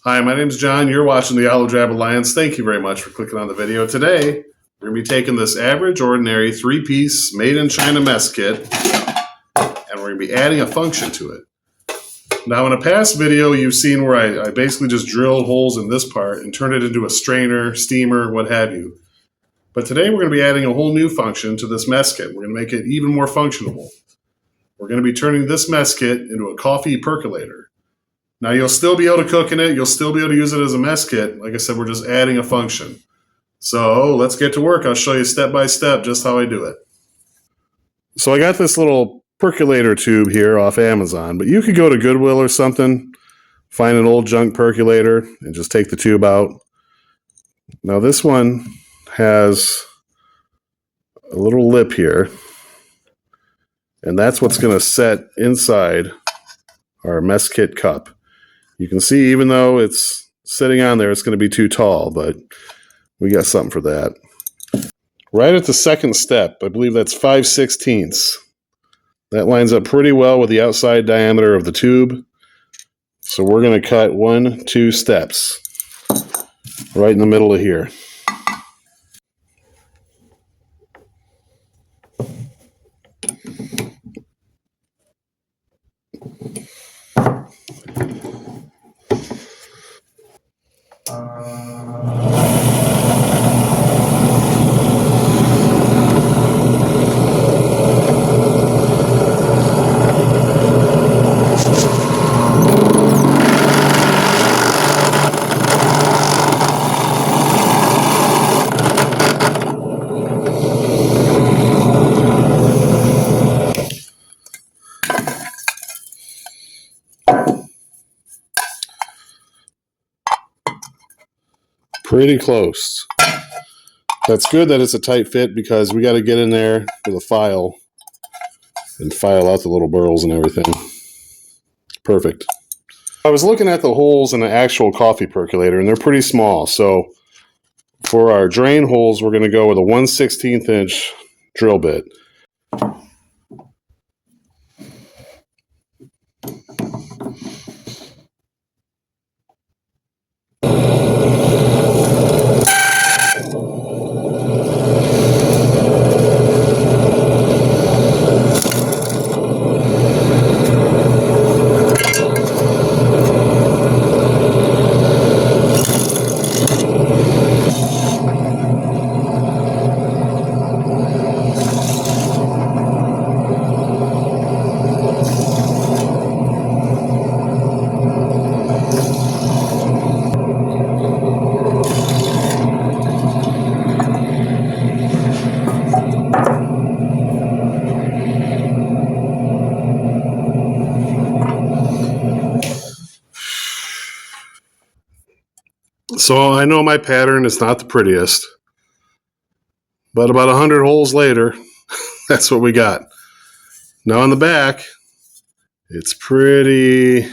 Hi, my name is John. You're watching the Olive Drab Alliance. Thank you very much for clicking on the video. Today, we're going to be taking this average, ordinary, three-piece, made-in-China mess kit, and we're going to be adding a function to it. Now, in a past video, you've seen where I basically just drilled holes in this part and turned it into a strainer, steamer, what have you. But today, we're going to be adding a whole new function to this mess kit. We're going to make it even more functional. We're going to be turning this mess kit into a coffee percolator. Now, you'll still be able to cook in it. You'll still be able to use it as a mess kit. Like I said, we're just adding a function. So let's get to work. I'll show you step by step just how I do it. So I got this little percolator tube here off Amazon, but you could go to Goodwill or something, find an old junk percolator, and just take the tube out. Now this one has a little lip here, and that's what's going to set inside our mess kit cup. You can see, even though it's sitting on there, it's going to be too tall, but we got something for that. Right at the second step, I believe that's 5/16. That lines up pretty well with the outside diameter of the tube. So we're going to cut 1-2 steps right in the middle of here. Pretty close. That's good that it's a tight fit because we got to get in there with a file and file out the little burls and everything. Perfect. I was looking at the holes in the actual coffee percolator, and they're pretty small. So for our drain holes, we're going to go with a 1/16 inch drill bit. So I know my pattern is not the prettiest, but about 100 holes later, that's what we got. Now on the back, it's pretty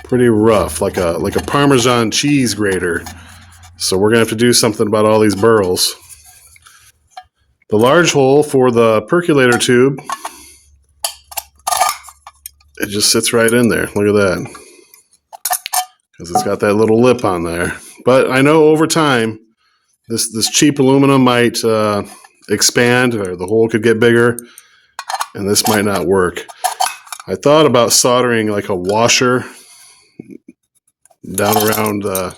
rough, like a Parmesan cheese grater. So we're gonna have to do something about all these burls. The large hole for the percolator tube, it just sits right in there. Look at that. Because it's got that little lip on there. But I know over time, this cheap aluminum might expand, or the hole could get bigger, and this might not work. I thought about soldering like a washer down around the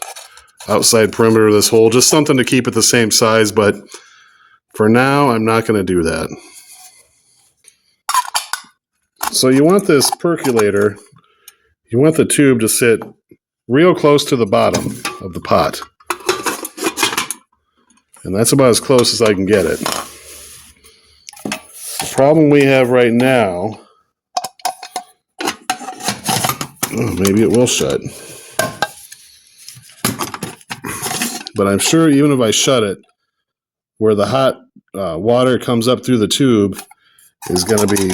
outside perimeter of this hole, just something to keep it the same size, but for now, I'm not going to do that. So you want this percolator, you want the tube to sit real close to the bottom of the pot. And that's about as close as I can get it. The problem we have right now, maybe it will shut. But I'm sure even if I shut it, where the hot water comes up through the tube is going to be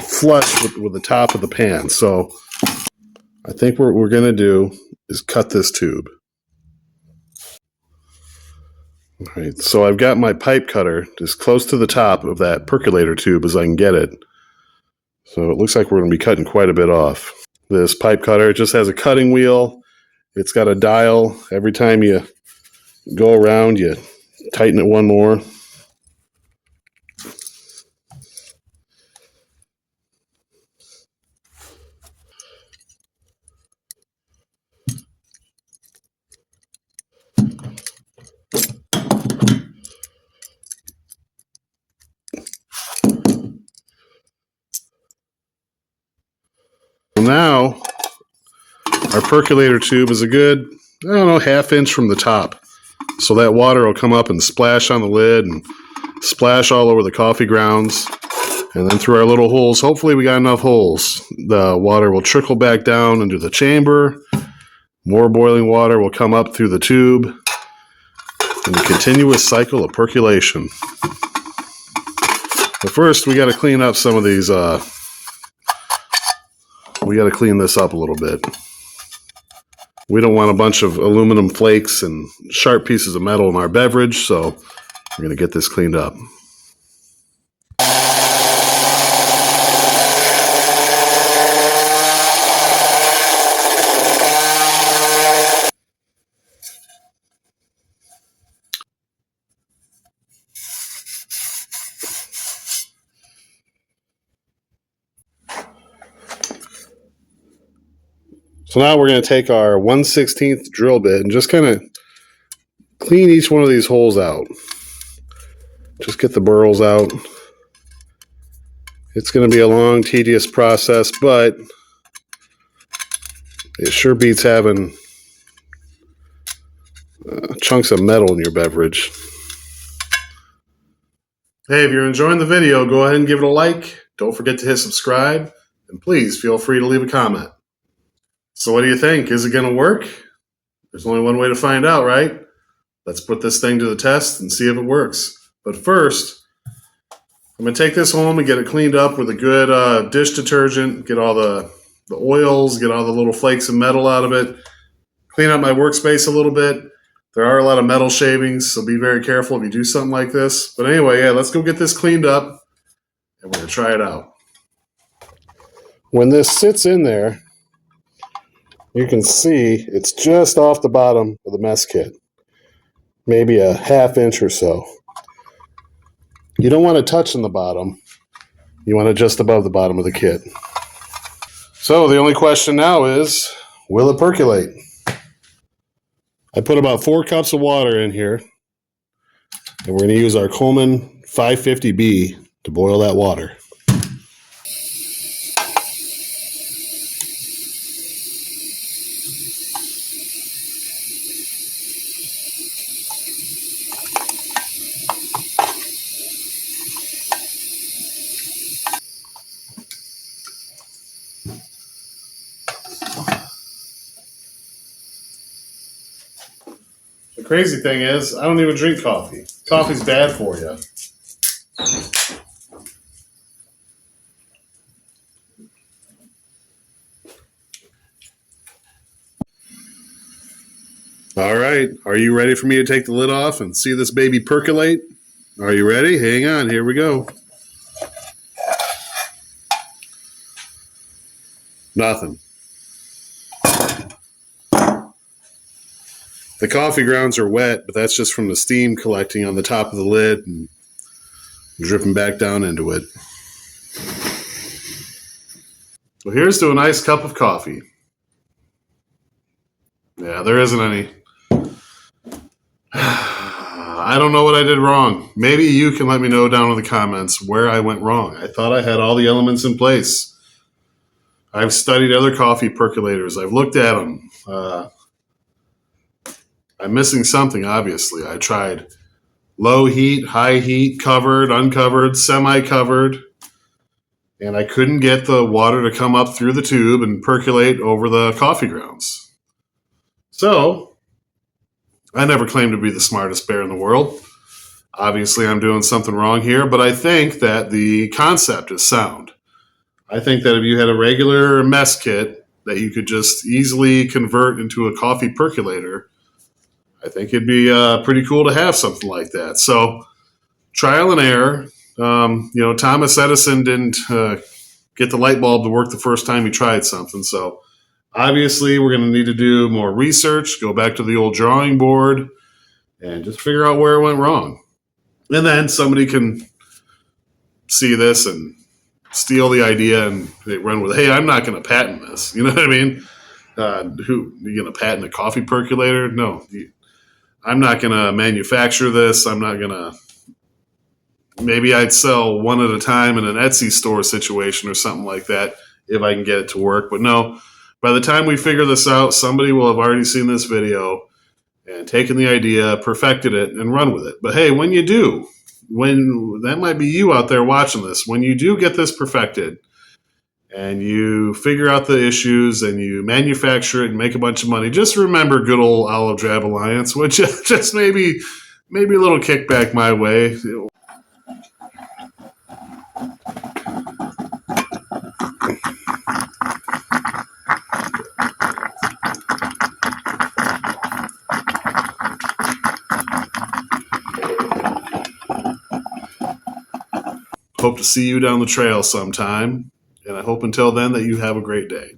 flush with the top of the pan. So I think what we're going to do is cut this tube. All right, so I've got my pipe cutter as close to the top of that percolator tube as I can get it. So it looks like we're going to be cutting quite a bit off. This pipe cutter, it just has a cutting wheel It's got a dial. Every time you go around, you tighten it one more. Now, our percolator tube is a good, I don't know, ½ inch from the top. So that water will come up and splash on the lid and splash all over the coffee grounds. And then through our little holes, hopefully we got enough holes, the water will trickle back down into the chamber. More boiling water will come up through the tube. And a continuous cycle of percolation. But first, we got to clean up some of these. We got to clean this up a little bit. We don't want a bunch of aluminum flakes and sharp pieces of metal in our beverage, so we're going to get this cleaned up. So now we're going to take our 1/16 drill bit and just kind of clean each one of these holes out. Just get the burrs out. It's going to be a long, tedious process, but it sure beats having chunks of metal in your beverage. Hey, if you're enjoying the video, go ahead and give it a like. Don't forget to hit subscribe, and please feel free to leave a comment. So what do you think? Is it going to work? There's only one way to find out, right? Let's put this thing to the test and see if it works. But first, I'm going to take this home and get it cleaned up with a good dish detergent, get all the oils, get all the little flakes of metal out of it, clean up my workspace a little bit. There are a lot of metal shavings, so be very careful if you do something like this. But anyway, yeah, let's go get this cleaned up, and we're going to try it out. When this sits in there, you can see it's just off the bottom of the mess kit, maybe a ½ inch or so. You don't want to touch on the bottom. You want it just above the bottom of the kit. So the only question now is, will it percolate? I put about 4 cups of water in here, and we're going to use our Coleman 550B to boil that water. The crazy thing is, I don't even drink coffee. Coffee's bad for you. All right, are you ready for me to take the lid off and see this baby percolate? Are you ready? Hang on, here we go. Nothing. The coffee grounds are wet, but that's just from the steam collecting on the top of the lid and dripping back down into it. So here's to a nice cup of coffee. Yeah, there isn't any. I don't know what I did wrong. Maybe you can let me know down in the comments where I went wrong. I thought I had all the elements in place. I've studied other coffee percolators. I've looked at them. I'm missing something, obviously. I tried low heat, high heat, covered, uncovered, semi-covered, and I couldn't get the water to come up through the tube and percolate over the coffee grounds. So, I never claimed to be the smartest bear in the world. Obviously, I'm doing something wrong here, but I think that the concept is sound. I think that if you had a regular mess kit that you could just easily convert into a coffee percolator, I think it'd be pretty cool to have something like that. So, trial and error. Thomas Edison didn't get the light bulb to work the first time he tried something. So, Obviously, we're going to need to do more research, go back to the old drawing board, and just figure out where it went wrong. And then somebody can see this and steal the idea and they run with, hey, I'm not going to patent this. You know what I mean? Who you going to patent a coffee percolator? No, I'm not going to manufacture this. I'm not going to. Maybe I'd sell one at a time in an Etsy store situation or something like that if I can get it to work. But no, by the time we figure this out, somebody will have already seen this video and taken the idea, perfected it, and run with it. But hey, when you do, when that might be you out there watching this, when you do get this perfected and you figure out the issues and you manufacture it and make a bunch of money, just remember good old Olive Drab Alliance, which just maybe a little kickback my way. Hope to see you down the trail sometime. And I hope until then that you have a great day.